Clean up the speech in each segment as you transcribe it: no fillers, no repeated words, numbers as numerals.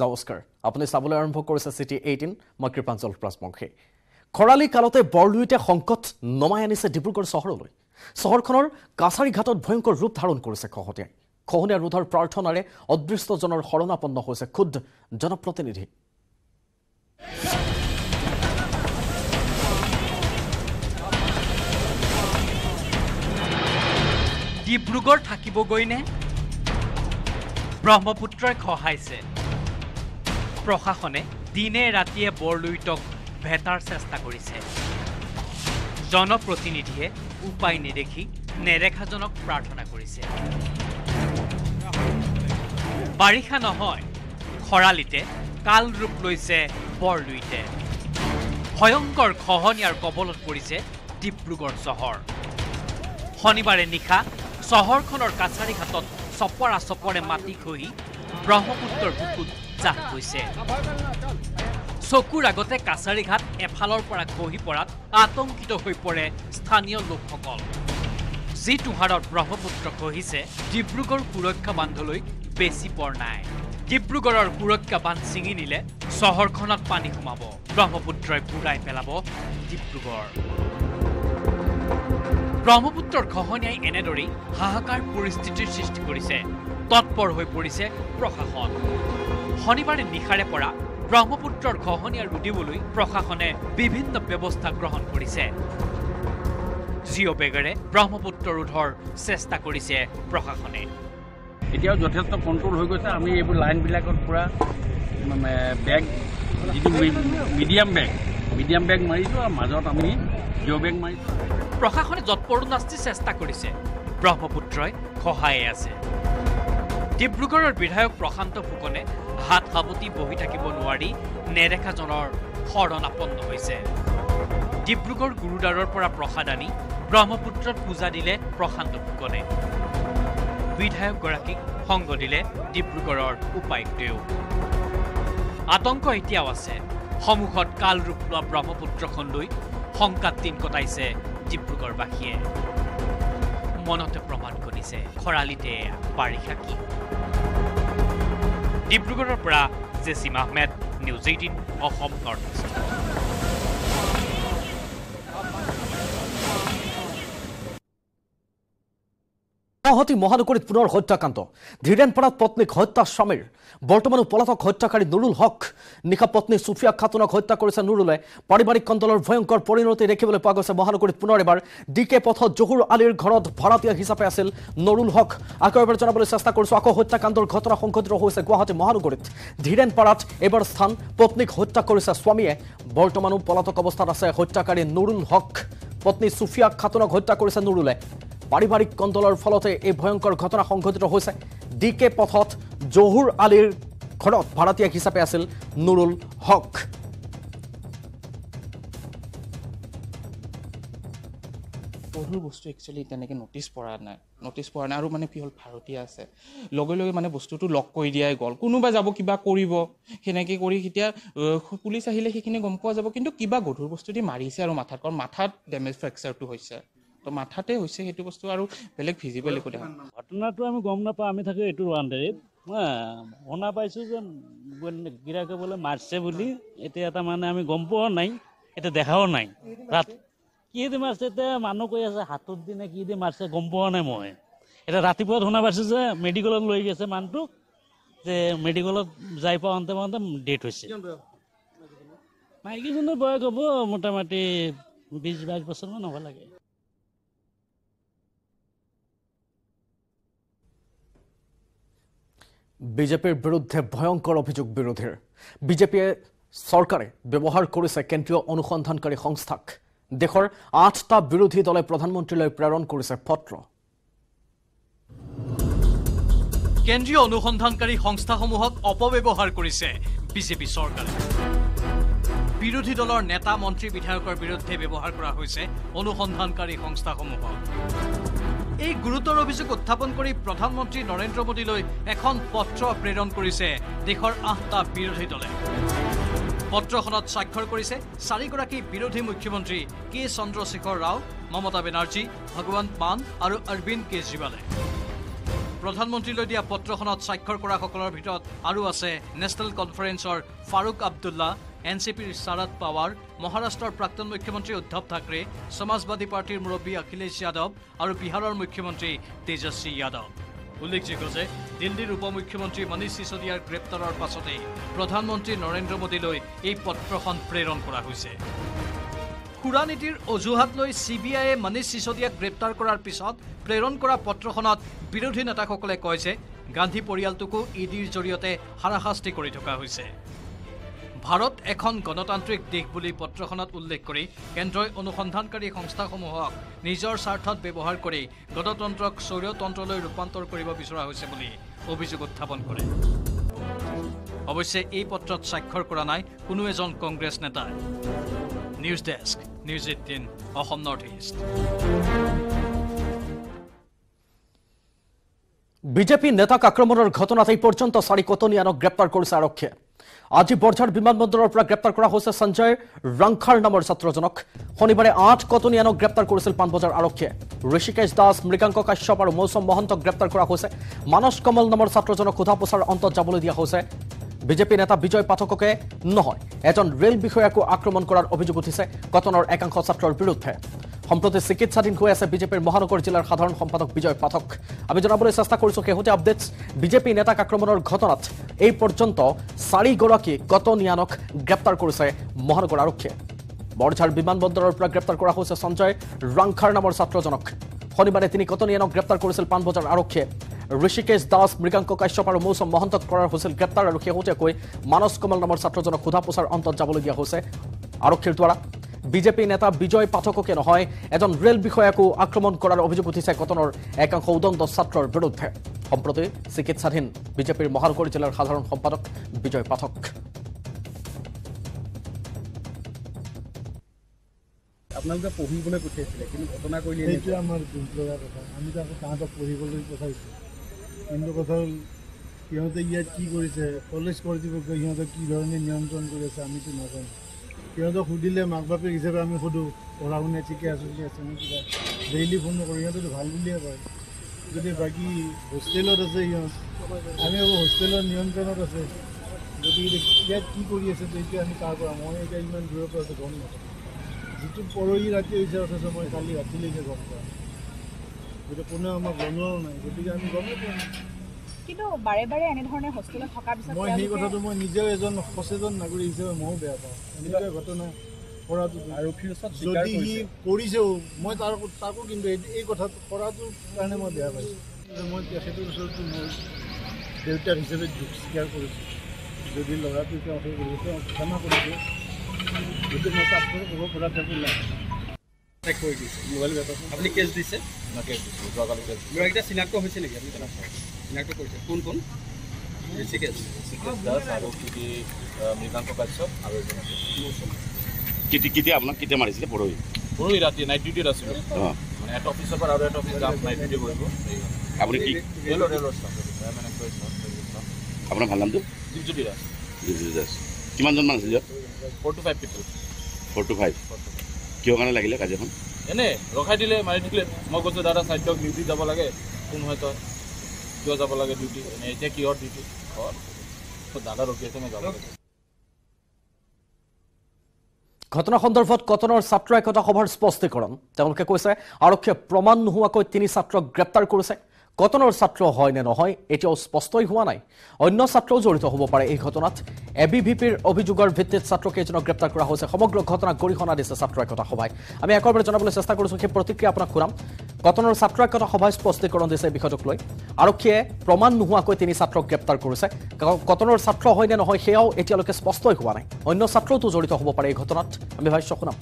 নমস্কাৰ আপুনি চাবলৈ আৰম্ভ কৰিছে সিটি 18 মই কৃপাঞ্জল প্ৰাজমংখী খৰালি কালতে বৰলুইতে সংকট নমাই আনিছে ডিব্ৰুগড় চহৰলৈ চহৰখনৰ কাছাৰী ঘাটত ভয়ংকৰ ৰূপ ধাৰণ কৰিছে খহনীয়া ৰোধৰ প্ৰাৰ্থনাৰে অদৃষ্টজনৰ শৰণাপন্ন হৈছে খুদ জনপ্ৰতিনিধি ডিব্ৰুগড় থাকিবগৈনে ব্ৰহ্মপুত্ৰই খহাইছে প্ৰশাসনে দিনে ৰাতিয়ে বৰলুইতক ভেটাৰ চেষ্টা কৰিছে জনপ্ৰতিনিধিয়ে উপায় নেদেখি নেৰেখাজনক প্ৰাৰ্থনা কৰিছে বাৰিষা নহয় খৰালিতে কাল ৰূপ লৈছে বৰলুইতে ভয়ংকৰ খহনীয়াৰ কবলত পৰিছে ডিব্ৰুগড় চহৰ শনিবাৰে নিশা চহৰখনৰ কাছাৰী ঘাটত চপৰা চপৰে মাটি খহি ব্ৰহ্মপুত্ৰৰ বুকুত জাহ গৈছে চকুৰ আগতে কাছাৰী ঘাট এফালৰ পৰা খহি পৰাত আতংকিত হৈ পৰে স্থানীয় লোকসকল যিটো হাৰত ব্ৰহ্মপুত্ৰ খহিছে ডিব্ৰুগড় সুৰক্ষা বান্ধলৈ বেছি পৰ নাই ডিব্ৰুগড়ৰ সুৰক্ষা বান্ধ ছিঙি নিলে চহৰখনত পানী সোমাব ব্ৰহ্মপুত্ৰই বুৰাই পেলাব ডিব্ৰুগড় ব্ৰহ্মপুত্ৰৰ খহনীয়াই এনেদৰেই হাহাকাৰ পৰিস্থিতিৰ সৃষ্টি কৰিছে তৎপৰ হৈ পৰিছে প্ৰশাসন শনিবাৰে নিশাৰে পৰা ব্ৰহ্মপুত্ৰৰ খহনীয়া ৰোধিবলৈ প্ৰশাসনে বিভিন্ন ব্যৱস্থা গ্ৰহণ কৰিছে জিঅ' বেগেৰে ব্ৰহ্মপুত্ৰ ৰোধৰ চেষ্টা কৰিছে প্ৰশাসনে এতিয়াও যথেষ্ট কণ্ট্ৰল হৈ গৈছে আমি এইবোৰ লাইনবিলাকত পুৰা বেগ যিটো মিডিয়াম বেগ মাৰিছোঁ আৰু মাজত আমি জিঅ' বেগ মাৰিছোঁ প্ৰশাসনে যৎপৰোনাস্তি চেষ্টা কৰিছে ব্ৰহ্মপুত্ৰই খহায়ে আছে ডিব্ৰুগড়ৰ বিধায়ক প্ৰশান্ত ফুকনে হাত সাৱটি বহি থাকিব নোৱাৰি নেৰেখাজনৰ শৰণাপন্ন হৈছে ডিব্ৰুগড় গুৰুদ্বাৰৰ পৰা প্ৰসাদ আনি ব্ৰহ্মপুত্ৰত পূজা দিলে প্ৰশান্ত ফুকনে বিধায়কগৰাকীক সংগ দিলে ডিব্ৰুগড়ৰ উপায়ুক্তও আতংক এতিয়াও আছে সন্মুখত কাল ৰূপ লোৱা ব্ৰহ্মপুত্ৰখন লৈ শংকাত দিন কটাইছে ডিব্ৰুগড়বাসীয়ে মনতে প্ৰমাণ কৰিছে খৰালিতে বাৰিষা কি ডিব্ৰুগড়ৰ পৰা Jasim Ahmed news 18 Assam north east Guwahati মহানগৰীত পুনৰ হত্যাকাণ্ড ধীৰেনপাৰাত পত্নীক হত্যা স্বামীৰ বৰ্তমানো পলাতক হত্যাকাৰী নুৰুল হক নিশা পত্নী সুফিয়া খাতুনক হত্যা কৰিছে নুৰুলে পাৰিবাৰিক কন্দলৰ ভয়ংকৰ পৰিণতি দেখিবলৈ পোৱা গৈছে মহানগৰীত পুনৰ এবাৰ ডিকে পথত জহুৰ আলীৰ ঘৰত ভাড়াতীয়া হিচাপে আছিল নুৰুল হক আকৌ এবাৰ জনাবলৈ চেষ্টা কৰিছো আকৌ হত্যাকাণ্ডৰ ঘটনা সংঘটিত হৈছে গুৱাহাটী মহানগৰীত ধীৰেনপাৰাত এবাৰ স্থান পত্নীক হত্যা কৰিছে স্বামীয়ে বৰ্তমানো পলাতক অৱস্থাত আছে হত্যাকাৰী নুৰুল হক পত্নী সুফিয়া খাতুনক হত্যা কৰিছে নুৰুলে পাৰিবাৰিক কন্দলৰ ফলতে এই ভয়ংকৰ ঘটনা সংঘটিত হৈছে ডিকে পথত জহুৰ আলীৰ ঘৰত ভাড়াতীয়া হিচাপে আছিল নুৰুল হক গধুৰ বস্তু একচুৱেলি তেনেকৈ নটিছ পৰা নাই আৰু মানে কি হ'ল ভাড়াতীয়া আছে লগে লগে মানে বস্তুটো লক কৰি দিয়াই গ'ল কোনোবা যাব কিবা কৰিব সেনেকৈ কৰি এতিয়া পুলিচ আহিলে সেইখিনি গম পোৱা যাব কিন্তু কিবা গধুৰ বস্তু দি মাৰিছে আৰু মাথাত কাৰণ মাথাত ডেমেজ ফ্ৰেকচাৰটো হৈছে তো মাথাতে হৈছে সেইটো বস্তু আৰু বেলেগ ভিজিবল একো দেখা ঘটনাটো আমি গম নাপাওঁ আমি থাকোঁ এইটো ৱাণ্ডাৰীত শুনা পাইছোঁ যে গিৰাকে বোলে মাৰিছে বুলি এতিয়া এটা মানে আমি গম পোৱা নাই এতিয়া দেখাও নাই ৰাত কি দি মাৰিছে এতিয়া মানুহ কৈ আছে হাতত দিনে কি দি মাৰিছে গম পোৱা নাই মই এতিয়া ৰাতিপুৱা শুনা পাইছোঁ যে মেডিকেলত লৈ গৈছে মানুহটোক যে মেডিকেলত যাই পাওঁতে ডেথ হৈছে মাইকীজনৰ বয়স হ'ব মোটামুটি 20-22 বছৰমান হ'ব লাগে বিজেপিৰ বিৰুদ্ধে ভয়ংকৰ অভিযোগ বিৰোধীৰ বিজেপিয়ে চৰকাৰে ব্যৱহাৰ কৰিছে কেন্দ্ৰীয় অনুসন্ধানকাৰী সংস্থাক দেশৰ 8টা বিৰোধী দলে প্ৰধানমন্ত্ৰীলৈ প্ৰেৰণ কৰিছে পত্ৰ কেন্দ্ৰীয় অনুসন্ধানকাৰী সংস্থাসমূহক অপব্যৱহাৰ কৰিছে বিজেপি চৰকাৰে বিৰোধী দলৰ নেতা মন্ত্ৰী বিধায়কৰ বিৰুদ্ধে ব্যৱহাৰ কৰা হৈছে অনুসন্ধানকাৰী সংস্থাসমূহক এই গুৰুতৰ অভিযোগ উত্থাপন কৰি প্ৰধানমন্ত্ৰী নৰেন্দ্ৰ মোদীলৈ এখন পত্ৰ প্ৰেৰণ কৰিছে দেশৰ 8টা বিৰোধী দলে পত্ৰখনত স্বাক্ষৰ কৰিছে 4গৰাকী বিৰোধী মুখ্যমন্ত্ৰী কে চন্দ্ৰশেখৰ ৰাও মমতা বেনাৰ্জী ভগৱন্ত মান আৰু অৰবিন্দ কেজৰিৱালে প্ৰধানমন্ত্ৰীলৈ দিয়া পত্ৰখনত স্বাক্ষৰ কৰাসকলৰ ভিতৰত আৰু আছে নেশ্যনেল কনফাৰেন্সৰ ফাৰুক আব্দুল্লা, এনচিপিৰ শাৰদ পাৱাৰ, মহাৰাষ্ট্ৰৰ প্ৰাক্তন মুখ্যমন্ত্ৰী উদ্ধৱ ঠাকৰে, সমাজবাদী পাৰ্টিৰ মুৰব্বী অখিলেশ যাদৱ আৰু বিহাৰৰ মুখ্যমন্ত্ৰী তেজস্বী যাদৱ। উল্লেখযোগ্য যে দিল্লীৰ উপ মুখ্যমন্ত্ৰী মনীষ সিসোদিয়াৰ গ্ৰেপ্তাৰৰ পাছতে প্ৰধানমন্ত্ৰী নৰেন্দ্ৰ মোদীলৈ এই পত্ৰখন প্ৰেৰণ কৰা হৈছে। সুৰা নীতিৰ অজুহাত লৈ CBIয়ে মনীষ সিসোদিয়াক গ্ৰেপ্তাৰ কৰাৰ পিছত প্ৰেৰণ কৰা পত্ৰখনত বিৰোধী নেতাসকলে কয় যে গান্ধী পৰিয়ালটোকো ইডিৰ জৰিয়তে হাৰাশাস্তি কৰি থকা হৈছে। ভাৰত এখন গণতান্ত্ৰিক দেশ বুলি পত্ৰখনত উল্লেখ কৰি কেন্দ্ৰই অনুসন্ধানকাৰী সংস্থাসমূহক নিজৰ স্বাৰ্থত ব্যৱহাৰ কৰি গণতন্ত্ৰক স্বৈৰতন্ত্ৰলৈ ৰূপান্তৰ কৰিব বিচৰা হৈছে বুলি অভিযোগ উত্থাপন কৰে। অৱশ্যে এই পত্ৰত স্বাক্ষৰ কৰা নাই কোনো এজন কংগ্ৰেছ নেতাই। News desk, news 18, Assam north east. BJP নেতাক আক্ৰমণৰ ঘটনাত এই পৰ্যন্ত 4 কটনিয়ানক গ্ৰেপ্তাৰ কৰিছে আৰক্ষীয়ে। আজি বৰঝাৰ বিমানবন্দৰৰ পৰা গ্ৰেপ্তাৰ কৰা হৈছে সঞ্জয় ৰাংখাৰ নামৰ ছাত্ৰজনক। শনিবাৰে 8 কটনিয়ানক গ্ৰেপ্তাৰ কৰিছিল পাণবজাৰ আৰক্ষীয়ে। ঋষিকেশ দাস, মৃগাংক কাশ্যপ আৰু মৌচম মহন্তক গ্ৰেপ্তাৰ কৰা হৈছে। মানস কমল নামৰ ছাত্ৰজনক সোধা পোছাৰ অন্তত যাবলৈ দিয়া হৈছে। বিজেপি নেতা বিজয় পাঠককে নহয়, এজন ৰেল বিষয়াকো আক্ৰমণ কৰাৰ অভিযোগ উঠিছে কটনৰ একাংশ ছাত্ৰৰ বিৰুদ্ধে। সম্প্ৰতি চিকিৎসাধীন হৈ আছে বিজেপিৰ মহানগৰ জিলাৰ সাধাৰণ সম্পাদক বিজয় পাঠক। আমি জনাবলৈ চেষ্টা কৰিছোঁ শেহতীয়া আপডেটছ। বিজেপি নেতাক আক্ৰমণৰ ঘটনাত এই পৰ্যন্ত 4 গৰাকী কটনিয়ানক গ্ৰেপ্তাৰ কৰিছে মহানগৰ আৰক্ষীয়ে। বৰঝাৰ বিমানবন্দৰৰ পৰা গ্ৰেপ্তাৰ কৰা হৈছে সঞ্জয় ৰাংখাৰ নামৰ ছাত্ৰজনক। শনিবাৰে 3 কটনিয়ানক গ্ৰেপ্তাৰ কৰিছিল পাণবজাৰ আৰক্ষীয়ে। ঋষিকেশ দাস, মৃগাংক কাশ্যপ আৰু মৌচম মহন্তক কৰাৰ হৈছিল গ্ৰেপ্তাৰ আৰু শেহতীয়াকৈ মানস কমল নামৰ ছাত্ৰজনক সোধা পোছাৰ অন্তত যাবলৈ দিয়া হৈছে আৰক্ষীৰ দ্বাৰা। বিজেপি নেতা বিজয় পাঠককে নহয়, এজন ৰেল বিষয়াকো আক্ৰমণ কৰাৰ অভিযোগ উঠিছে কটনৰ একাংশ উদণ্ড ছাত্ৰৰ বিৰুদ্ধে। সম্প্ৰতি চিকিৎসাধীন বিজেপিৰ মহানগৰ জিলাৰ সাধাৰণ সম্পাদক বিজয় পাঠক। আপোনালোকে পঢ়িবলৈ পঠিয়াইছিলে, কিন্তু ঘটনা কৰিলে সেইটো আমাৰ দুখ লগা কথা। আমিতো আকৌ তাহাঁতক পঢ়িবলৈ পঠাইছোঁ, কিন্তু কথা হ'ল সিহঁতে ইয়াত কি কৰিছে, কলেজ কৰ্তৃপক্ষই সিহঁতক কি ধৰণে নিয়ন্ত্ৰণ কৰি আছে আমিতো নাজানো। সিহঁতক সুধিলে মাক বাপেক হিচাপে আমি সোধোঁ পঢ়া শুনা ঠিকে আছে বুলি আছে নে কিবা, ডেইলি ফোন নকৰোঁ। সিহঁতেতো ভাল বুলিয়ে কয়। যদি বাকী হোষ্টেলত আছে সিহঁত, আমি আকৌ হোষ্টেলৰ নিয়ন্ত্ৰণত আছে। গতিকে ইয়াত কি কৰি আছে তেতিয়া আমি তাৰ পৰা, মই এতিয়া ইমান দূৰৰ পৰা গম নাপাওঁ। যিটো পৰহি ৰাতি হৈছে অথচ মই কালি ৰাতিলৈকে গম পাওঁ। গতিকে কোনেও আমাক জনোৱাও নাই, গতিকে আমি গমেই পোৱা নাই। কিন্তু বাৰে বাৰে এনেধৰণে হোষ্টেলত থকাৰ পিছত মই সেই কথাটো মই নিজেও এজন সচেতন নাগৰিক হিচাপে ময়ো বেয়া পাওঁ। এনেকুৱা ঘটনা কৰাটো আৰক্ষীৰ ওচৰত যদি সি কৰিছেও, মই তাকো কিন্তু এই কথাটো কৰাটোৰ কাৰণে মই বেয়া পাইছোঁ। মই তেখেতৰ ওচৰতো মোৰ দেউতাক হিচাপে দুখ স্বীকাৰ কৰিছোঁ। যদি ল'ৰাটো তেওঁ সেই কৰিছে, তেওঁ ক্ষমা কৰিছোঁ। গতিকে মই তাক ক'ব পৰা যাব লাগে। কৰি দিছে মোবাইল বেপাৰ। আপুনি কেছ দিছে? কেছ দিছোঁ, যোৱাকালি কেছ দিছোঁ। ল'ৰাকেইটা চিনাক্ত হৈছে নেকি? আপুনি চিনাক্ত কৰিছে কোন কোন? ঋষিকেশ দাস আৰু মৃগাংক কাশ্যপ আৰু এজন আছে। কেতিয়া আপোনাক কেতিয়া মাৰিছিলে? পৰহি ৰাতি নাইট ডিউটিত আছিলোঁ। মানে এটা অফিচৰ পৰা আৰু এটা অফিচ যাম নাইট ডিউটি কৰিব। আপুনি কি ৰেলৰ আপোনাৰ ভাল নামটো? দীপজ্যোতি দাস। দীপজ্যোতি দাস। কিমানজন মান আছিল? 4 to 5 পিপল। 4 to 5। কিয় কাৰণে লাগিলে কাজিয়াখন? এনেই ৰখাই দিলে, মাৰি দিলে। মই কৈছোঁ দাদা চাইডক ডিউটি যাব লাগে। কোন হয় তই, কিয় যাব লাগে ডিউটি? এতিয়া কিহৰ ডিউটি? দাদা ৰখি আছে, মই যাব লাগে। ঘটনা সন্দৰ্ভত কটনৰ ছাত্ৰ একতা সভাৰ স্পষ্টীকৰণ। তেওঁলোকে কৈছে আৰক্ষীয়ে প্ৰমাণ নোহোৱাকৈ 3 ছাত্ৰক গ্ৰেপ্তাৰ কৰিছে। কটনৰ ছাত্ৰ হয় নে নহয় এতিয়াও স্পষ্টই হোৱা নাই। অন্য ছাত্ৰও জড়িত হ'ব পাৰে এই ঘটনাত। ABVPৰ অভিযোগৰ ভিত্তিত ছাত্ৰকেইজনক গ্ৰেপ্তাৰ কৰা হৈছে। সমগ্ৰ ঘটনাক গৰিহণা দিছে ছাত্ৰ একতা সভাই। আমি একেবাৰে জনাবলৈ চেষ্টা কৰিছোঁ, সেই প্ৰতিক্ৰিয়া আপোনাক শুনাম। কটনৰ ছাত্ৰ একতা সভাই স্পষ্টীকৰণ দিছে এই বিষয়টোক লৈ। আৰক্ষীয়ে প্ৰমাণ নোহোৱাকৈ 3 ছাত্ৰক গ্ৰেপ্তাৰ কৰিছে। কটনৰ ছাত্ৰ হয় নে নহয় সেয়াও এতিয়ালৈকে স্পষ্টই হোৱা নাই। অন্য ছাত্ৰতো জড়িত হ'ব পাৰে এই ঘটনাত। আমি ভাষ্য শুনাম।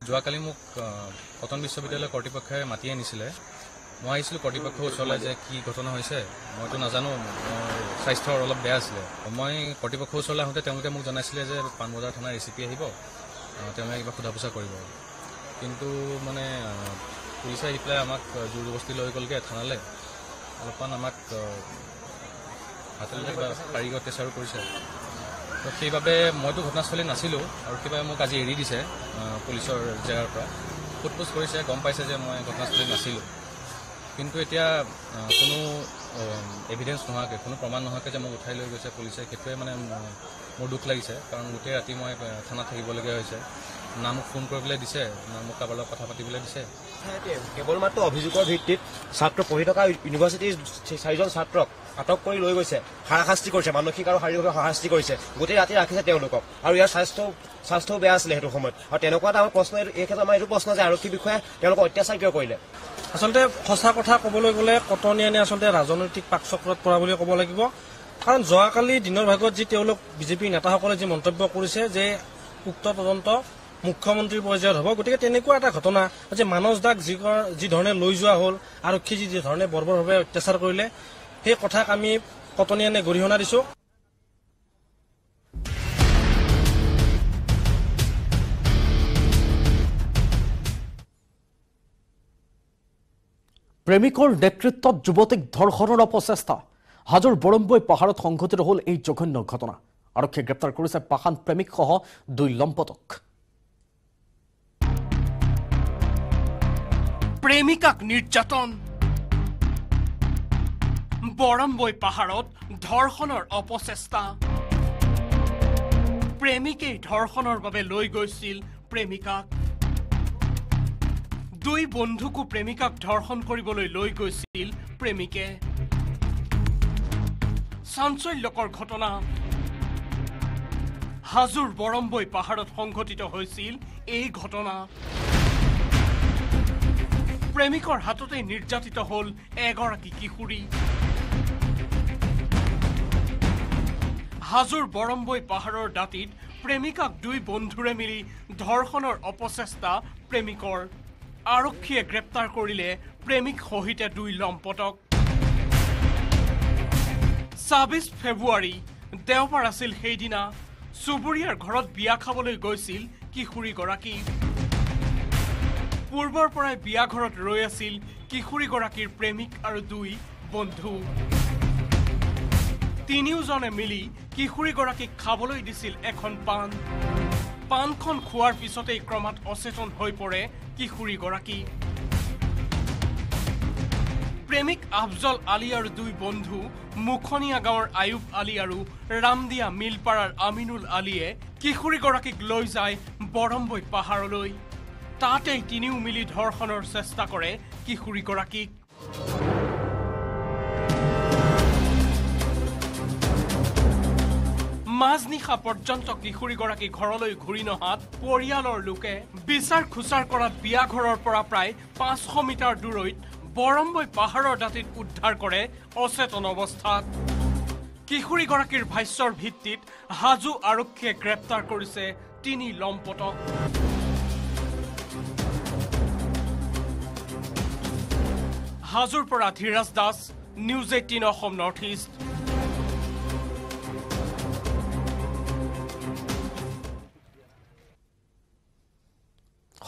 যোৱাকালি মোক কটন বিশ্ববিদ্যালয় কৰ্তৃপক্ষই মাতি আনিছিলে। মই আহিছিলোঁ কৰ্তৃপক্ষৰ ওচৰলৈ যে কি ঘটনা হৈছে মইতো নাজানো, মোৰ স্বাস্থ্যৰ অলপ বেয়া আছিলে। মই কৰ্তৃপক্ষৰ ওচৰলৈ আহোঁতে তেওঁলোকে মোক জনাইছিলে যে পাণবজাৰ থানাৰ ACP আহিব, তেওঁলোকে কিবা সোধা পোছা কৰিব। কিন্তু মানে পুলিচে আহি পেলাই আমাক জোৰ জবস্তি লৈ গ'লগৈ থানালৈ। অলপমান আমাক হাতেৰে কিবা শাৰীৰিক অত্যাচাৰো কৰিছে। তো সেইবাবে মইতো ঘটনাস্থলীত নাছিলোঁ আৰু সেইবাবে মোক আজি এৰি দিছে পুলিচৰ জেগাৰ পৰা। সোধ পোছ কৰিছে, গম পাইছে যে মই ঘটনাস্থলীত নাছিলোঁ। কিন্তু এতিয়া কোনো এভিডেন্স নোহোৱাকৈ কোনো প্ৰমাণ নোহোৱাকৈ যে মোক উঠাই লৈ গৈছে পুলিচে সেইটোৱে মানে মোৰ দুখ লাগিছে কাৰণ গোটেই ৰাতি মই থানাত থাকিবলগীয়া হৈছে না মোক ফোন কৰিবলৈ দিছে না মোক কাৰোবাৰ লগত কথা পাতিবলৈ দিছে কেৱল মাত্ৰ অভিযোগৰ ভিত্তিত ছাত্ৰ পঢ়ি থকা ইউনিভাৰ্চিটিৰ 4জন ছাত্ৰক আটক কৰি লৈ গৈছে হাৰাশাস্তি কৰিছে মানসিক আৰু শাৰীৰিক হাৰাশাস্তি কৰিছে গোটেই ৰাতি ৰাখিছে তেওঁলোকক আৰু ইয়াৰ স্বাস্থ্যও বেয়া আছিলে সেইটো সময়ত আৰু তেনেকুৱা এটা আমাৰ প্ৰশ্ন এই ক্ষেত্ৰত আমাৰ এইটো প্ৰশ্ন যে আৰক্ষী বিষয়াই তেওঁলোকক অত্যাচাৰ কিয় কৰিলে আচলতে সঁচা কথা ক'বলৈ গ'লে কটনিয়ানে আচলতে ৰাজনৈতিক পাকচক্ৰত পৰা বুলি ক'ব লাগিব কাৰণ যোৱাকালি দিনৰ ভাগত যি তেওঁলোক বিজেপি নেতাসকলে যি মন্তব্য কৰিছে যে উক্ত তদন্ত মুখ্যমন্ত্ৰীৰ পৰ্যায়ত হ'ব গতিকে তেনেকুৱা এটা ঘটনা যে মানস দাক যি ধৰণে লৈ যোৱা হ'ল আৰক্ষী যি ধৰণে বৰ্বৰভাৱে অত্যাচাৰ কৰিলে সেই কথাক আমি কটনিয়ানে গৰিহণা দিছোঁ প্ৰেমিকৰ নেতৃত্বত যুৱতীক ধৰ্ষণৰ অপচেষ্টা হাজোৰ বৰম্বৈ পাহাৰত সংঘটিত হ'ল এই জঘন্য ঘটনা আৰক্ষীয়ে গ্ৰেপ্তাৰ কৰিছে পাষাণ প্ৰেমিকসহ 2 লম্পটক প্ৰেমিকাক নিৰ্যাতন বৰম্বৈ পাহাৰত ধৰ্ষণৰ অপচেষ্টা প্ৰেমিকেই ধৰ্ষণৰ বাবে লৈ গৈছিল প্ৰেমিকাক 2 বন্ধুকো প্ৰেমিকাক ধৰ্ষণ কৰিবলৈ লৈ গৈছিল প্ৰেমিকে চাঞ্চল্যকৰ ঘটনা হাজোৰ বৰম্বৈ পাহাৰত সংঘটিত হৈছিল এই ঘটনা প্ৰেমিকৰ হাততে নিৰ্যাতিত হ'ল এগৰাকী কিশোৰী হাজোৰ বৰম্বৈ পাহাৰৰ দাঁতিত প্ৰেমিকাক 2 বন্ধুৰে মিলি ধৰ্ষণৰ অপচেষ্টা প্ৰেমিকৰ আৰক্ষীয়ে গ্ৰেপ্তাৰ কৰিলে প্ৰেমিক সহিতে 2 লম্পটক 26 ফেব্ৰুৱাৰী দেওবাৰ আছিল সেইদিনা চুবুৰীয়াৰ ঘৰত বিয়া খাবলৈ গৈছিল কিশোৰীগৰাকী পূৰ্বৰ পৰাই বিয়া ঘৰত ৰৈ আছিল কিশোৰীগৰাকীৰ প্ৰেমিক আৰু 2 বন্ধু তিনিওজনে মিলি কিশোৰীগৰাকীক খাবলৈ দিছিল এখন পানখন খোৱাৰ পিছতেই ক্ৰমাৎ অচেতন হৈ পৰে কিশোৰীগৰাকী প্ৰেমিক আফজল আলী আৰু 2 বন্ধু মুখনীয়া গাঁৱৰ আয়ুব আলী আৰু ৰামদিয়া মিলপাৰাৰ আমিনুল আলীয়ে কিশোৰীগৰাকীক লৈ যায় বৰম্বৈ পাহাৰলৈ তাতেই তিনিও মিলি ধৰ্ষণৰ চেষ্টা কৰে কিশোৰীগৰাকীক মাজনিশা পৰ্যন্ত কিশোৰীগৰাকী ঘৰলৈ ঘূৰি নহাত পৰিয়ালৰ লোকে বিচাৰ খুচাৰ কৰাত বিয়া ঘৰৰ পৰা প্ৰায় 500 মিটাৰ দূৰৈত বৰম্বৈ পাহাৰৰ দাঁতিত উদ্ধাৰ কৰে অচেতন অৱস্থাত কিশোৰীগৰাকীৰ ভাষ্যৰ ভিত্তিত হাজো আৰক্ষীয়ে গ্ৰেপ্তাৰ কৰিছে 3 লম্পটক হাজোৰ পৰা Dhiraj Das news 18 Assam north east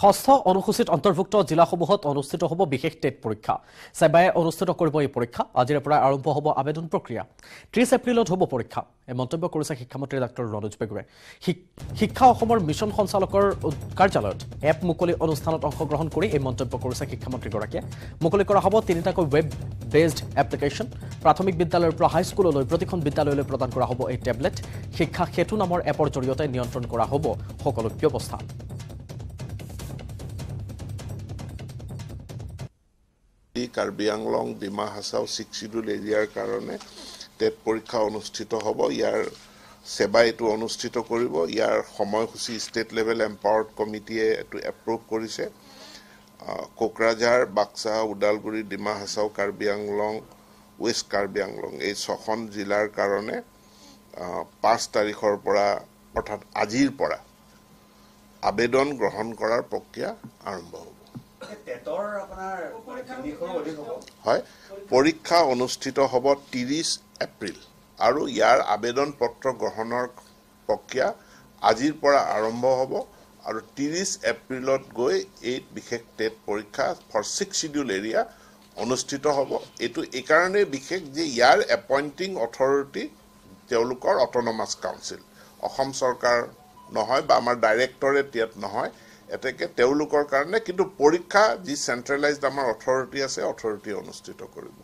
ষষ্ঠ অনুসূচিত অন্তৰ্ভুক্ত জিলাসমূহত অনুষ্ঠিত হ'ব বিশেষ টেট পৰীক্ষা সেবায়ে অনুষ্ঠিত কৰিব এই পৰীক্ষা আজিৰে পৰা আৰম্ভ হ'ব আবেদন প্ৰক্ৰিয়া 30 এপ্ৰিলত হ'ব পৰীক্ষা এই মন্তব্য কৰিছে শিক্ষামন্ত্ৰী ডক্টৰ ৰণোজ বেগুৰে শিক্ষা অসমৰ মিছন সঞ্চালকৰ কাৰ্যালয়ত এপ মুকলি অনুষ্ঠানত অংশগ্ৰহণ কৰি এই মন্তব্য কৰিছে শিক্ষামন্ত্ৰীগৰাকীয়ে মুকলি কৰা হ'ব 3টাকৈ ৱেব বেছড এপ্লিকেশ্যন প্ৰাথমিক বিদ্যালয়ৰ পৰা হাইস্কুললৈ প্ৰতিখন বিদ্যালয়লৈ প্ৰদান কৰা হ'ব এই টেবলেট শিক্ষা সেতু নামৰ এপৰ জৰিয়তে নিয়ন্ত্ৰণ কৰা হ'ব সকলো ব্যৱস্থা কাৰ্বি আংলং ডিমা হাছাও 6 শিডিউল এৰিয়াৰ কাৰণে টেট পৰীক্ষা অনুষ্ঠিত হ'ব ইয়াৰ সেবা এটো অনুষ্ঠিত কৰিব ইয়াৰ সময়সূচী ষ্টেট লেভেল এম্পাৱাৰ্ড কমিটিয়ে এটো এপ্ৰুভ কৰিছে কোকৰাঝাৰ বাক্সা উদালগুৰি ডিমা হাছাও কাৰ্বি আংলং ৱেষ্ট কাৰ্বি আংলং এই 6খন জিলাৰ কাৰণে 5 তাৰিখৰ পৰা অৰ্থাৎ আজিৰ পৰা আবেদন গ্ৰহণ কৰাৰ প্ৰক্ৰিয়া আৰম্ভ হ'ব হয় পৰীক্ষা অনুষ্ঠিত হ'ব 30 এপ্ৰিল আৰু ইয়াৰ আবেদন পত্ৰ গ্ৰহণৰ প্ৰক্ৰিয়া আজিৰ পৰা আৰম্ভ হ'ব আৰু 30 এপ্ৰিলত গৈ এই বিশেষ টেট পৰীক্ষা ফৰ 6 শিডিউল এৰিয়া অনুষ্ঠিত হ'ব এটো এই কাৰণে বিশেষ যে ইয়াৰ এপইন্টিং অথৰিটি তেওঁলোকৰ অটোনমাস কাউন্সিল অসম চৰকাৰ নহয় বা আমাৰ ডাইৰেক্টৰেট ইয়াত নহয় এতেকে তেওঁলোকৰ কাৰণে কিন্তু পৰীক্ষা যি চেন্ট্ৰেলাইজড আমাৰ অথৰিটি আছে অথৰিটি অনুষ্ঠিত কৰিব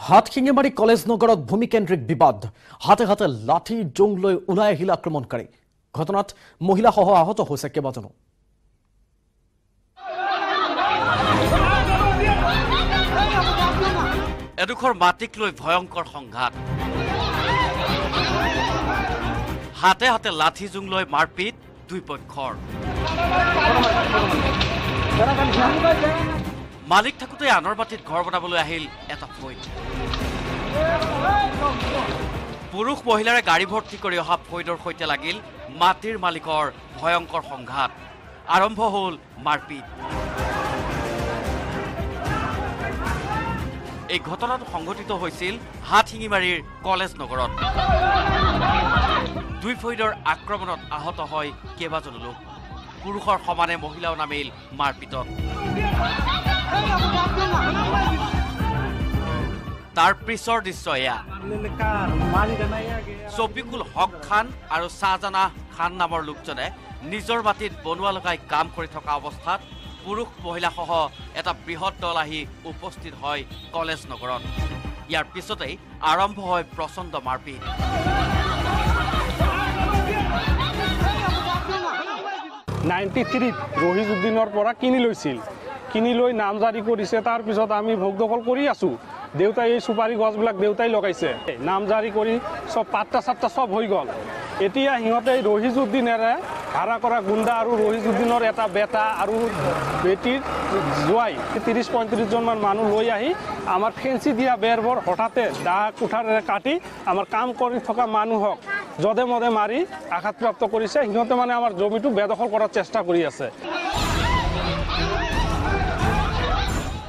হাতশিঙিমাৰী কলেজ নগৰত ভূমিকেন্দ্ৰিক বিবাদ হাতে হাতে লাঠি জোং লৈ ওলাই আহিল আক্ৰমণকাৰী ঘটনাত মহিলাসহ আহত হৈছে কেইবাজনো এডোখৰ মাটিক লৈ ভয়ংকৰ সংঘাত হাতে হাতে লাঠি জোং লৈ মাৰপিট দুই পক্ষৰ মালিক থাকোঁতে আনৰ মাটিত ঘৰ বনাবলৈ আহিল এটা ফৈদ পুৰুষ মহিলাৰে গাড়ী ভৰ্তি কৰি অহা ফৈদৰ সৈতে লাগিল মাটিৰ মালিকৰ ভয়ংকৰ সংঘাত আৰম্ভ হ'ল মাৰপিট এই ঘটনাটো সংঘটিত হৈছিল হাতশিঙিমাৰীৰ কলেজ নগৰত দুই ফৈদৰ আক্ৰমণত আহত হয় কেইবাজনো লোক পুৰুষৰ সমানে মহিলাও নামিল মাৰপিটত তাৰ পিছৰ দৃশ্য এয়া ছফিকুল হক খান আৰু শাহজানা খান নামৰ লোকজনে নিজৰ মাটিত বনোৱা লগাই কাম কৰি থকা অৱস্থাত পুৰুষ মহিলাসহ এটা বৃহৎ দল আহি উপস্থিত হয় কলেজ নগৰত ইয়াৰ পিছতেই আৰম্ভ হয় প্ৰচণ্ড মাৰপিট ৰহিজুদ্দিনৰ পৰা কিনি লৈছিল কিনি লৈ নাম জাৰি কৰিছে তাৰ পিছত আমি ভোগ দখল কৰি আছো দেউতাই এই সুপাৰী গছবিলাক দেউতাই লগাইছে নাম জাৰি কৰি সব পাট্টা চাট্টা সব হৈ গ'ল এতিয়া সিহঁতে ৰহিজুদ্দিনেৰে ভাড়া কৰা গুণ্ডা আৰু ৰহিজুদ্দিনৰ এটা বেটা আৰু বেটিৰ জোৱাই 30-35 জনমান মানুহ লৈ আহি আমাৰ ফেঞ্চি দিয়া বেৰবোৰ হঠাতে দাহ কোঠাৰেৰে কাটি আমাৰ কাম কৰি থকা মানুহক যধে মধে মাৰি আঘাতপ্ৰাপ্ত কৰিছে সিহঁতে মানে আমাৰ জমিটো বেদখল কৰাৰ চেষ্টা কৰি আছে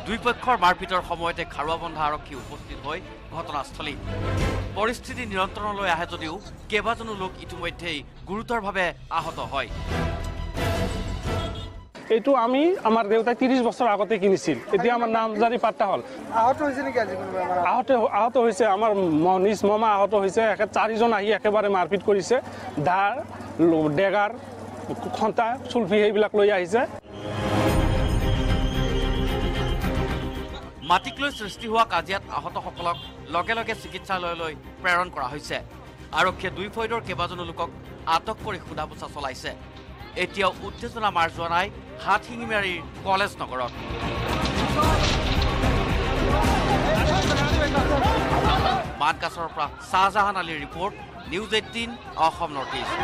দুই পক্ষৰ মাৰপিটৰ সময়তে খাৰুৱাবন্ধা আৰক্ষী উপস্থিত হৈ ঘটনাস্থলীত পৰিস্থিতি নিয়ন্ত্ৰণলৈ আহে যদিও কেইবাজনো লোক ইতিমধ্যেই গুৰুতৰভাৱে আহত হয় এইটো আমি আমাৰ দেউতাই 30 বছৰ আগতে কিনিছিল এতিয়া আমাৰ নাম জাৰি পাট্টা হ'ল আহত হৈছে নেকি আজি কোনোবা আহত হৈছে আমাৰ নিজ মামা আহত হৈছে চাৰিজন আহি একেবাৰে মাৰপিট কৰিছে ধাৰ ডেগাৰ খন্তা চুলফি সেইবিলাক লৈ আহিছে মাটিক লৈ সৃষ্টি হোৱা কাজিয়াত আহতসকলক লগে লগে চিকিৎসালয়লৈ প্ৰেৰণ কৰা হৈছে আৰক্ষীয়ে দুই ফৈদৰ কেইবাজনো লোকক আটক কৰি সোধা পোছা চলাইছে এতিয়াও উত্তেজনা মাৰ যোৱা নাই হাতশিঙিমাৰীৰ কলেজ নগৰত মানকাছৰৰ পৰা শাহজাহান আলীৰ report news 18 Assam north east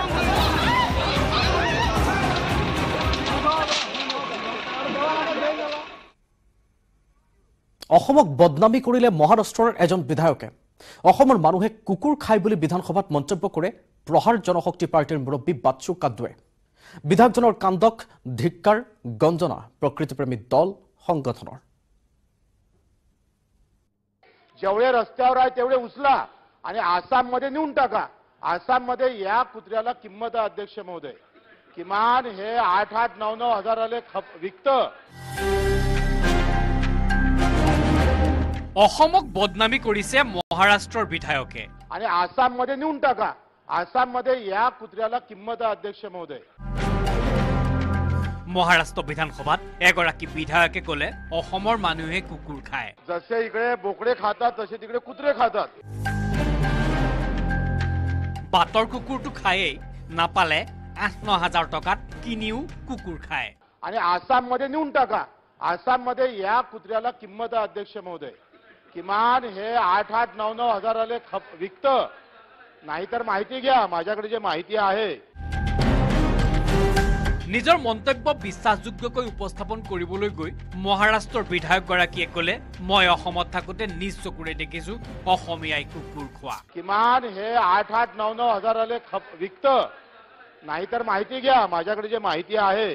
অসমক বদনামী কৰিলে মহাৰাষ্ট্ৰৰ এজন বিধায়কে অসমৰ মানুহে কুকুৰ খায় বুলি বিধানসভাত মন্তব্য কৰে প্ৰহাৰ জনশক্তি পাৰ্টিৰ মুৰব্বী বাচ্চু কাদুৱে বিধায়কজনৰ কাণ্ডক ধিক্কাৰ গঞ্জনা प्रकृतीप्रेमी दल संगठনৰ जेवढे रस्त्यावर आहे तेवढे उचला आणि आसाममध्ये नेऊन टाका आसाममध्ये या कुत्र्याला किंमत आहे अध्यक्ष महोदय किमान हे 8-8, 9-9 हजाराले विकतं অসমক বদনামী কৰিছে মহাৰাষ্ট্ৰৰ বিধায়কে आणि आसाममध्ये नेऊन टाका आसाममध्ये या कुत्र्याला किंमत आहे अध्यक्ष महोदय মহাৰাষ্ট্ৰ বিধানসভাত এগৰাকী বিধায়কে ক'লে অসমৰ মানুহে কুকুৰ খায় जसे इकडे बोकडे खातात तसे तिकडे कुत्रे खातात বাটৰ কুকুৰটো খায়েই নাপালে 8-9 হাজাৰ টকাত কিনিও কুকুৰ খায় आणि आसाममध्ये नेऊन टाका आसाममध्ये या कुत्र्याला किंमत आहे अध्यक्ष महोदय किमान हे 8-8, 9-9 हजाराले विकतं नाहीतर माहिती घ्या माझ्याकडे जे माहिती आहे নিজৰ মন্তব্য বিশ্বাসযোগ্যকৈ উপস্থাপন কৰিবলৈ গৈ মহাৰাষ্ট্ৰৰ বিধায়কগৰাকীয়ে ক'লে মই অসমত থাকোঁতে নিজ চকুৰে দেখিছো অসমীয়াই কুকুৰ খোৱা किमान हे 8-8, 9-9 हजाराले विकतं नाहीतर माहिती घ्या माझ्याकडे जे माहिती आहे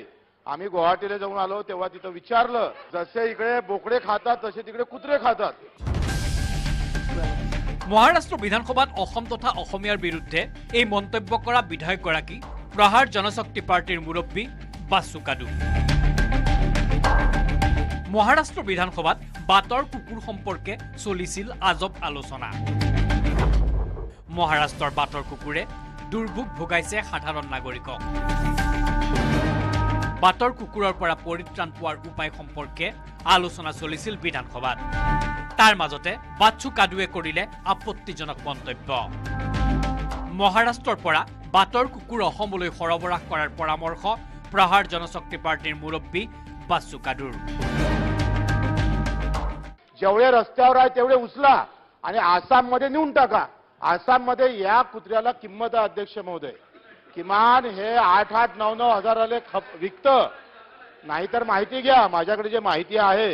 आम्ही गुवाहाटीला जाऊन आलो तेव्हा तिथं विचारलं जसे इकडे बोकडे खातात तसे तिकडे कुत्रे खातात মহাৰাষ্ট্ৰ বিধানসভাত অসম তথা অসমীয়াৰ বিৰুদ্ধে এই মন্তব্য কৰা বিধায়কগৰাকী প্ৰহাৰ জনশক্তি পাৰ্টিৰ মুৰব্বী বাচ্চু কাদু মহাৰাষ্ট্ৰ বিধানসভাত বাটৰ কুকুৰ সম্পৰ্কে চলিছিল আজব আলোচনা মহাৰাষ্ট্ৰৰ বাটৰ কুকুৰে দুৰ্ভোগ ভোগাইছে সাধাৰণ নাগৰিকক। বাটৰ কুকুৰৰ পৰা পৰিত্ৰাণ পোৱাৰ উপায় সম্পৰ্কে আলোচনা চলিছিল বিধানসভাত। তাৰ মাজতে বাচ্চু কাডুৱে কৰিলে আপত্তিজনক মন্তব্য। মহাৰাষ্ট্ৰৰ পৰা বাটৰ কুকুৰ অসমলৈ সৰবৰাহ কৰাৰ পৰামৰ্শ प्रहार जनशक्ती पार्टीर मुरब्बी बाच्चू काडूर। जेवढे रस्त्यावर आहे तेवढे उचला आणि आसाममध्ये नेऊन टाका. आसाममध्ये या कुत्र्याला किंमत आहे अध्यक्ष महोदय. किमान हे 8-8, 9-9 हजाराले विकतं. नाहीतर माहिती घ्या, माझ्याकडे जे माहिती आहे,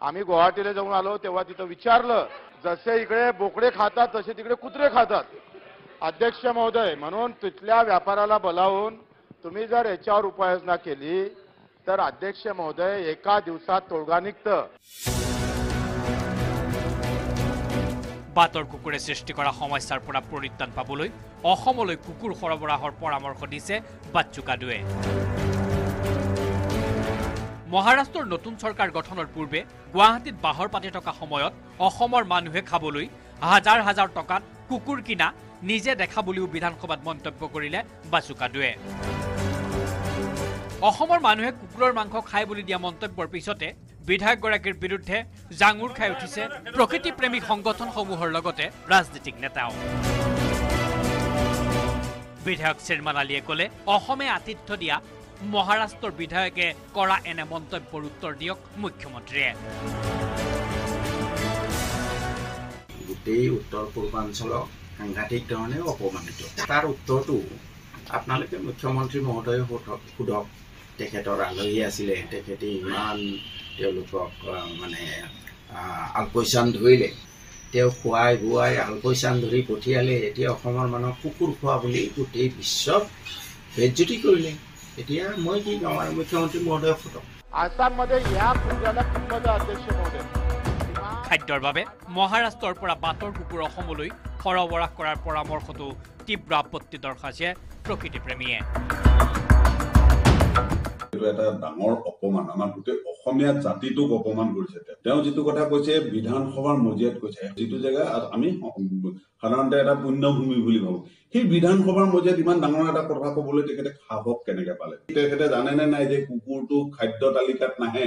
आम्ही गुवाहाटीला जाऊन आलो तेव्हा तिथं विचारलं, जसे इकडे बोकडे खातात तसे तिकडे कुत्रे खातात अध्यक्ष महोदय. म्हणून तिथल्या व्यापाराला बोलावून तुम्ही जर याच्यावर उपाययोजना केली तर अध्यक्ष महोदय एका दिवसात तोडगा निघतं. বাটৰ কুকুৰে সৃষ্টি কৰা সমস্যাৰ পৰা পৰিত্ৰাণ পাবলৈ অসমলৈ কুকুৰ সৰবৰাহৰ পৰামৰ্শ দিছে বাচ্চু কাডুৱে। মহাৰাষ্ট্ৰৰ নতুন চৰকাৰ গঠনৰ পূৰ্বে গুৱাহাটীত বাহৰ পাতি থকা সময়ত অসমৰ মানুহে খাবলৈ হাজাৰ হাজাৰ টকাত কুকুৰ কিনা নিজে দেখা বুলিও বিধানসভাত মন্তব্য কৰিলে বাচ্চু কাডুৱে। অসমৰ মানুহে কুকুৰৰ মাংস খায় বুলি দিয়া মন্তব্যৰ পিছতে বিধায়কগৰাকীৰ বিৰুদ্ধে জাঙুৰ খাই উঠিছে প্ৰকৃতিপ্ৰেমী সংগঠনসমূহৰ লগতে ৰাজনীতিক নেতাও। বিধায়ক শ্বেৰমান আলীয়ে ক'লে অসমে আতিথ্য দিয়া মহাৰাষ্ট্ৰৰ বিধায়কে কৰা এনে মন্তব্যৰ উত্তৰ দিয়ক মুখ্যমন্ত্ৰীয়ে। গোটেই উত্তৰ পূৰ্বাঞ্চলক সাংঘাতিক ধৰণে অপমানিত। তাৰ উত্তৰটো আপোনালোকে মুখ্যমন্ত্ৰী মহোদয় সোধক। তেখেতৰ আলহী আছিলে, তেখেতে ইমান তেওঁলোকক মানে আলপৈচান ধৰিলে, তেওঁ খুৱাই বুৱাই আলপৈচান ধৰি পঠিয়ালে। এতিয়া অসমৰ মানুহক কুকুৰ খোৱা বুলি গোটেই বিশ্বক বেজ্জতি কৰিলে। এতিয়া মই কি কওঁ আৰু মুখ্যমন্ত্ৰী মহোদয় সোধক। आसाममध्ये या कुत्र्याला किंमत आहे अध्यक्ष महोदय. খাদ্যৰ বাবে মহাৰাষ্ট্ৰৰ পৰা বাটৰ কুকুৰ অসমলৈ সৰবৰাহ কৰাৰ পৰামৰ্শটো তীব্ৰ আপত্তি দৰ্শাইছে প্ৰকৃতিপ্ৰেমীয়ে। এটা ডাঙৰ অপমান, আমাৰ গোটেই অসমীয়া জাতিটোক অপমান কৰিছে। তেওঁ যিটো কথা কৈছে বিধানসভাৰ মজিয়াত কৈছে, যিটো জেগা আমি সাধাৰণতে এটা পুণ্যভূমি বুলি ভাবো, সেই বিধানসভাৰ মজিয়াত ইমান ডাঙৰ এটা কথা কবলৈ তেখেতে সাহস কেনেকে পালে? তেখেতে জানেনে নাই যে কুকুৰটো খাদ্য তালিকাত নাহে?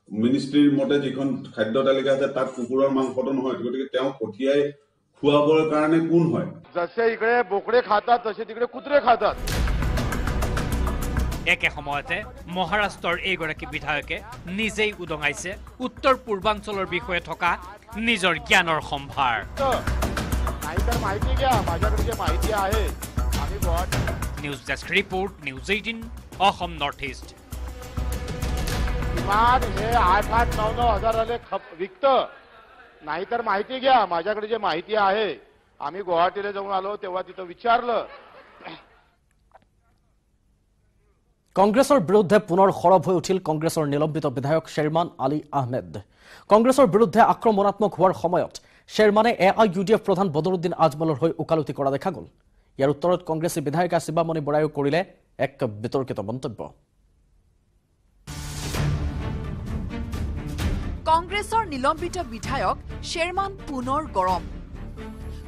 মিনিষ্ট্ৰীৰ মতে যিখন খাদ্য তালিকা আছে তাত কুকুৰৰ মাংসটো নহয়। গতিকে তেওঁ পঠিয়াই খুৱাবৰ কাৰণে কোন হয়? जसे इकडे बोकडे खातात तसे तिकडे कुत्रे खातात। একে সময়তে মহাৰাষ্ট্ৰৰ এইগৰাকী বিধায়কে নিজেই উদঙাইছে উত্তৰ পূৰ্বাঞ্চলৰ বিষয়ে থকা নিজৰ জ্ঞানৰ সম্ভাৰ। नाहीतर माहिती घ्या, माझ्याकडे जे माहिती आहे, आम्ही Guwahati news desk report, news 18 Assam north east. किमान हे 8-8, 9-9 हजाराले विकतं. नाहीतर माहिती घ्या, माझ्याकडे जे माहिती आहे, आम्ही गुवाहाटीला जाऊन आलो तेव्हा तिथं विचारलं। কংগ্ৰেছৰ বিৰুদ্ধে পুনৰ সৰব হৈ উঠিল কংগ্ৰেছৰ নিলম্বিত বিধায়ক শ্বেৰমান আলী আহমেদ। কংগ্ৰেছৰ বিৰুদ্ধে আক্ৰমণাত্মক হোৱাৰ সময়ত শ্বেৰমানে AIUDF প্ৰধান বদৰুদ্দিন আজমলৰ হৈ ওকালতি কৰা দেখা গ'ল। ইয়াৰ উত্তৰত কংগ্ৰেছী বিধায়িকা শিৱামণি বৰাইও কৰিলে এক বিতৰ্কিত মন্তব্য। কংগ্ৰেছৰ নিলম্বিত বিধায়ক শ্বেৰমান পুনৰ গৰম।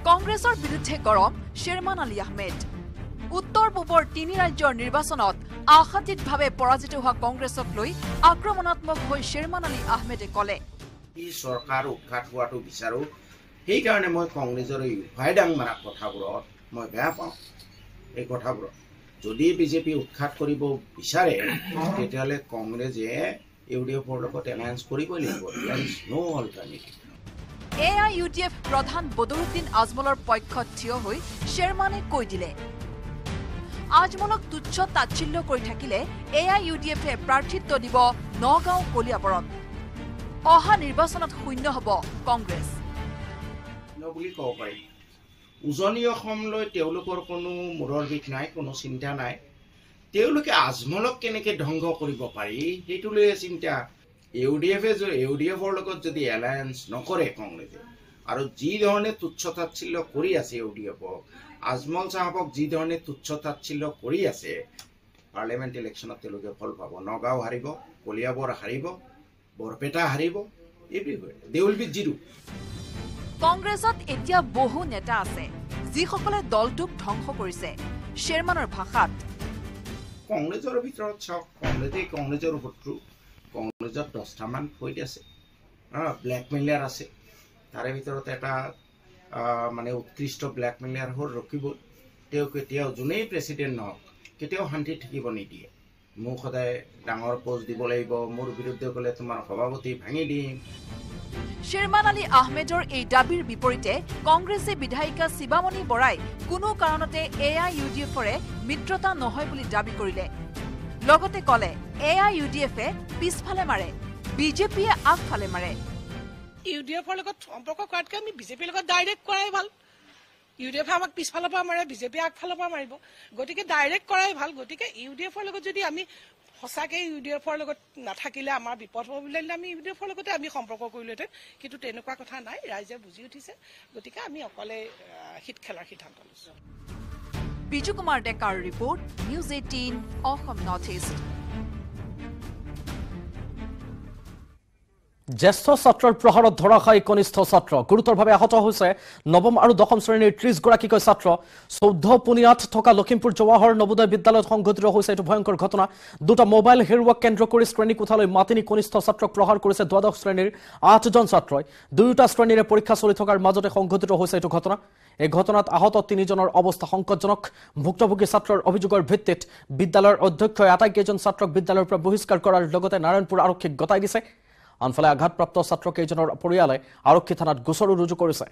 কংগ্ৰেছৰ বিৰুদ্ধে গৰম শ্বেৰমান আলী আহমেদ। উত্তৰ পূবৰ 3 ৰাজ্যৰ নিৰ্বাচনত আশাতীতভাৱে পৰাজিত হোৱা কংগ্ৰেছক লৈ আক্ৰমণাত্মক হৈ শ্বেৰমান আলী আহমেদে ক'লে, এই চৰকাৰ উৎখাত হোৱাটো বিচাৰো। সেইকাৰণে মই কংগ্ৰেছৰ এই উভাইডাং মাৰা কথাবোৰত মই বেয়া পাওঁ। এই কথাবোৰত যদি বিজেপি উৎখাত কৰিব বিচাৰে তেতিয়াহ'লে কংগ্ৰেছে ইউডিএফৰ লগত এলায়েন্স কৰিবই লাগিব। নো অল্টাৰনেটিভ। AIUDF প্ৰধান বদৰুদ্দিন আজমলৰ পক্ষত থিয় হৈ শ্বেৰমানে কৈ দিলে, আজমলক তুচ্ছ তাচ্ছিল্য কৰি থাকিলে AIUDFে প্ৰাৰ্থিত্ব দিব নগাঁও কলিয়াবৰত। অহা নিৰ্বাচনত শূন্য হ'ব কংগ্ৰেছ বুলি ক'ব পাৰি। উজনি অসমলৈ তেওঁলোকৰ কোনো মূৰৰ বিষ নাই, কোনো চিন্তা নাই। তেওঁলোকে আজমলক কেনেকৈ ধ্বংস কৰিব পাৰি সেইটো লৈয়ে চিন্তা। ইউডিএফৰ লগত যদি এলায়েন্স নকৰে কংগ্ৰেছে, আৰু যি ধৰণে তুচ্ছ তাচ্ছিল্য কৰি আছে ইউডিএফক, আজমল চাহাবক যি ধৰণে তুচ্ছ তাচ্ছিল্য কৰি আছে, পাৰ্লিয়ামেণ্ট ইলেকশ্যনত তেওঁলোকে ফল পাব। নগাঁও হাৰিব, কলিয়াবৰ হাৰিব, বৰপেটা হাৰিব, এইবিলাক দে উইল বি জিৰো। কংগ্ৰেছত এতিয়া বহু নেতা আছে যিসকলে দলটোক ধ্বংস কৰিছে। শ্বেৰমানৰ ভাষাত। কংগ্ৰেছৰ ভিতৰত চাওক, কংগ্ৰেছৰ শত্ৰু। কংগ্ৰেছত 10টামান ফৈদ আছে, ব্লেকমেইলাৰ আছে। তাৰে ভিতৰত এটা মানে উৎকৃষ্ট ব্লেকমেইলাৰ হ'ল ৰকিবুল। তেওঁ কেতিয়াও যোনেই প্ৰেচিডেণ্ট নহওক কেতিয়াও শান্তিত থাকিব নিদিয়ে। মোক সদায় ডাঙৰ পোষ্ট দিব লাগিব, মোৰ বিৰুদ্ধে গ'লে তোমাৰ সভাপতি ভাঙি দিম। শ্বেৰমান আলী আহমেদৰ এই দাবীৰ বিপৰীতে কংগ্ৰেছে বিধায়িকা শিৱামণি বৰাই কোনো কাৰণতে AIUDFৰে মিত্ৰতা নহয় বুলি দাবী কৰিলে। লগতে ক'লে AIUDFে পিছফালে মাৰে, বিজেপিয়ে আগফালে মাৰে। UDFৰ লগত সম্পৰ্ক কৰাতকৈ আমি বিজেপিৰ লগত ডাইৰেক্ট কৰাই ভাল। UDF আমাক পিছফালৰ পৰা মাৰে, বিজেপি আগফালৰ পৰা মাৰিব, গতিকে ডাইৰেক্ট কৰাই ভাল। গতিকে UDFৰ লগত যদি আমি সঁচাকৈ UDFৰ লগত নাথাকিলে আমাৰ বিপদ হ'ব বুলি আমি UDFৰ লগতে আমি সম্পৰ্ক কৰিলোহেঁতেন, কিন্তু তেনেকুৱা কথা নাই। ৰাইজে বুজি উঠিছে, গতিকে আমি অকলে হিট খেলাৰ সিদ্ধান্ত লৈছোঁ। বিজু কুমাৰ ডেকাৰ report, news 18 Assam north east. জ্যেষ্ঠ ছাত্ৰৰ প্ৰহাৰত ধৰাশায়ী কনিষ্ঠ ছাত্ৰ, গুৰুতৰভাৱে আহত হৈছে নৱম আৰু দশম শ্ৰেণীৰ 30গৰাকীকৈ ছাত্ৰ। 14 পুনিয়াত থকা লখিমপুৰ জৱাহৰ নবোদয় বিদ্যালয়ত সংঘটিত হৈছে এইটো ভয়ংকৰ ঘটনা। দুটা মোবাইল হেৰুৱাক কেন্দ্ৰ কৰি শ্ৰেণী কোঠালৈ মাতি নি কনিষ্ঠ ছাত্ৰক প্ৰহাৰ কৰিছে দ্বাদশ শ্ৰেণীৰ 8জন ছাত্ৰই। দুয়োটা শ্ৰেণীৰে পৰীক্ষা চলি থকাৰ মাজতে সংঘটিত হৈছে এইটো ঘটনা। এই ঘটনাত আহত 3জনৰ অৱস্থা সংকটজনক। ভুক্তভোগী ছাত্ৰৰ অভিযোগৰ ভিত্তিত বিদ্যালয়ৰ অধ্যক্ষই আটাইকেইজন ছাত্ৰক বিদ্যালয়ৰ পৰা বহিষ্কাৰ কৰাৰ লগতে নাৰায়ণপুৰ আৰক্ষীক গতাই দিছে। আনফালে আঘাতপ্ৰাপ্ত ছাত্ৰকেইজনৰ পৰিয়ালে আৰক্ষী থানাত গোচৰো ৰুজু কৰিছে।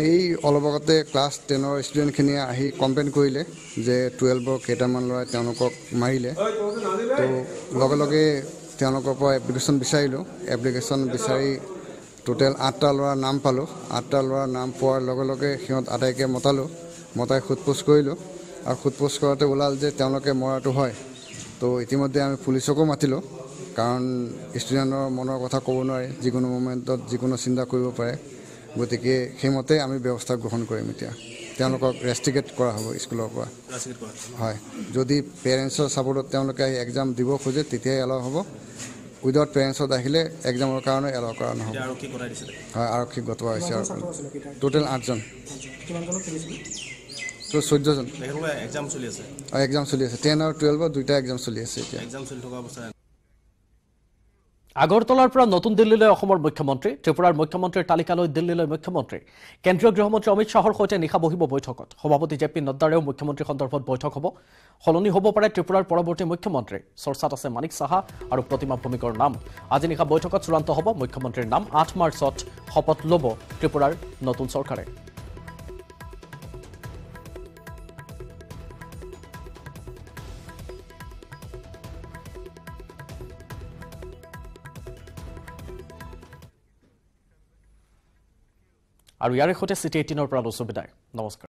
এই অলপ আগতে ক্লাছ 10ৰ ষ্টুডেণ্টখিনিয়ে আহি কমপ্লেইন কৰিলে যে 12ৰ কেইটামান ল'ৰাই তেওঁলোকক মাৰিলে। তো লগে লগে তেওঁলোকৰ পৰা এপ্লিকেশ্যন বিচাৰিলোঁ। এপ্লিকেশ্যন বিচাৰি টোটেল 8টা ল'ৰাৰ নাম পালোঁ। 8টা ল'ৰাৰ নাম পোৱাৰ লগে লগে সিহঁত আটাইকে মতালোঁ। মতাই সোধপোছ কৰিলোঁ আৰু সোধপোছ কৰাতে ওলাল যে তেওঁলোকে মৰাটো হয়। তো ইতিমধ্যে আমি পুলিচকো মাতিলোঁ, কাৰণ ষ্টুডেণ্টৰ মনৰ কথা ক'ব নোৱাৰে, যিকোনো মমেণ্টত যিকোনো চিন্তা কৰিব পাৰে। গতিকে সেইমতে আমি ব্যৱস্থা গ্ৰহণ কৰিম। এতিয়া তেওঁলোকক ৰেষ্টিকেট কৰা হ'ব স্কুলৰ পৰা। হয়, যদি পেৰেণ্টছৰ ছাপোৰ্টত তেওঁলোকে আহি এক্সাম দিব খোজে তেতিয়াই এলাও হ'ব। উইদাউট পেৰেণ্টছত আহিলে এক্সামৰ কাৰণে এলাও কৰা নহ'ব। হয়, আৰক্ষীক গতোৱা হৈছে। টোটেল 8জন। তো 14জন এক্সাম চলি আছে। 10 আৰু 12 দুইটা এক্সাম চলি আছে এতিয়া। আগৰতলাৰ পৰা নতুন দিল্লীলৈ অসমৰ মুখ্যমন্ত্ৰী, ত্ৰিপুৰাৰ মুখ্যমন্ত্ৰীৰ তালিকালৈ দিল্লীলৈ মুখ্যমন্ত্ৰী। কেন্দ্ৰীয় গৃহমন্ত্ৰী অমিত শ্বাহৰ সৈতে নিশা বহিব বৈঠকত। সভাপতি JP নাড্ডাৰেও মুখ্যমন্ত্ৰী সন্দৰ্ভত বৈঠক হ'ব। সলনি হ'ব পাৰে ত্ৰিপুৰাৰ পৰৱৰ্তী মুখ্যমন্ত্ৰী। চৰ্চাত আছে মানিক সাহা আৰু প্ৰতিমা ভৌমিকৰ নাম। আজি নিশা বৈঠকত চূড়ান্ত হ'ব মুখ্যমন্ত্ৰীৰ নাম। 8 মাৰ্চত শপত ল'ব ত্ৰিপুৰাৰ নতুন চৰকাৰে। আৰু ইয়াৰে সৈতে City 18ৰ পৰা লৈছোঁ বিদায়। নমস্কাৰ।